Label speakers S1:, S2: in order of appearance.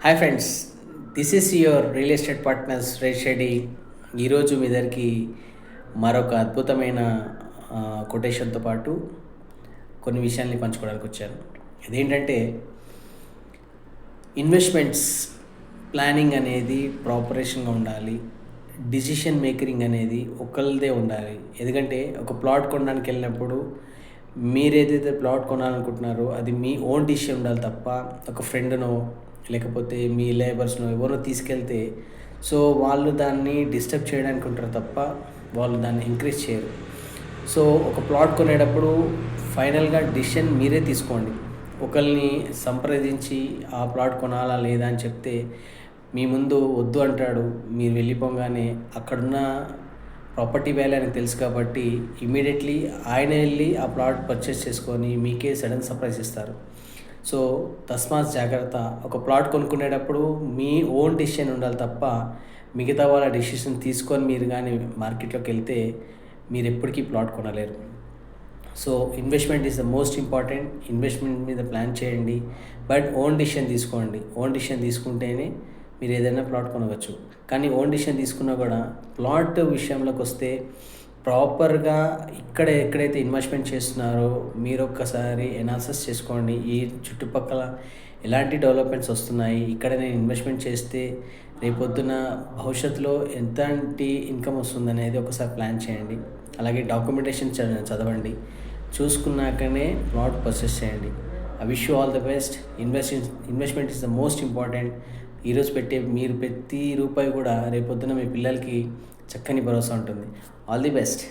S1: Hi friends, this is your real estate partners Resh Reddy. ఈరోజు మీ దగ్గరికి మరొక అద్భుతమైన కొటేషన్తో పాటు కొన్ని విషయాల్ని పంచుకోవడానికి వచ్చాను. ఇదేంటంటే, ఇన్వెస్ట్మెంట్స్ ప్లానింగ్ అనేది ప్రాపరేషన్గా ఉండాలి. డిసిషన్ మేకరింగ్ అనేది ఒకళ్ళదే ఉండాలి. ఎందుకంటే ఒక ప్లాట్ కొనడానికి వెళ్ళినప్పుడు మీరు ఏదైతే ప్లాట్ కొనాలనుకుంటున్నారో అది మీ ఓన్ డిసిషన్ ఉండాలి తప్ప ఒక ఫ్రెండ్నో లేకపోతే మీ లేబర్స్నో ఎవరో తీసుకెళ్తే సో వాళ్ళు దాన్ని డిస్టర్బ్ చేయడానికి ఉంటారు తప్ప వాళ్ళు దాన్ని ఎంకరేజ్ చేయరు. సో ఒక ప్లాట్ కొనేటప్పుడు ఫైనల్గా డిసిషన్ మీరే తీసుకోండి. ఒకరిని సంప్రదించి ఆ ప్లాట్ కొనాలా లేదా అని చెప్తే మీ ముందు వద్దు అంటాడు. మీరు వెళ్ళిపోగానే అక్కడున్న ప్రాపర్టీ వాల్యూ ఆయనకు తెలుసు కాబట్టి ఇమీడియట్లీ ఆయన వెళ్ళి ఆ ప్లాట్ పర్చేస్ చేసుకొని మీకే సడన్ సర్ప్రైజ్ ఇస్తారు. సో తస్మాత్ జాగ్రత్త. ఒక ప్లాట్ కొనుక్కునేటప్పుడు మీ ఓన్ డిసిషన్ ఉండాలి తప్ప మిగతా వాళ్ళ డిసిషన్ తీసుకొని మీరు కానీ మార్కెట్లోకి వెళ్తే మీరు ఎప్పటికీ ప్లాట్ కొనలేరు. So investment is the most important. Investment మీద ప్లాన్ చేయండి, బట్ ఓన్ డిసిషన్ తీసుకోండి. ఓన్ డిసిషన్ తీసుకుంటేనే మీరు ఏదైనా ప్లాట్ కొనవచ్చు. కానీ ఓన్ డిసిషన్ తీసుకున్నా కూడా ప్లాట్ విషయంలోకి వస్తే ప్రాపర్గా ఎక్కడైతే ఇన్వెస్ట్మెంట్ చేస్తున్నారో మీరు ఒక్కసారి ఎనాలిసిస్ చేసుకోండి. ఈ చుట్టుపక్కల ఎలాంటి డెవలప్మెంట్స్ వస్తున్నాయి, ఇక్కడ నేను ఇన్వెస్ట్మెంట్ చేస్తే రేపొద్దున భవిష్యత్తులో ఎంతంటి ఇన్కమ్ వస్తుందనేది ఒకసారి ప్లాన్ చేయండి. అలాగే డాక్యుమెంటేషన్ చదవండి. చూసుకున్నాకనే ప్లాట్ పర్చేస్ చేయండి. I wish you all the best. Investment is the most important. ఈరోజు మీరు ప్రతి రూపాయి కూడా రేపొద్దున మీ పిల్లలకి చక్కని భరోసా ఉంటుంది. All the best.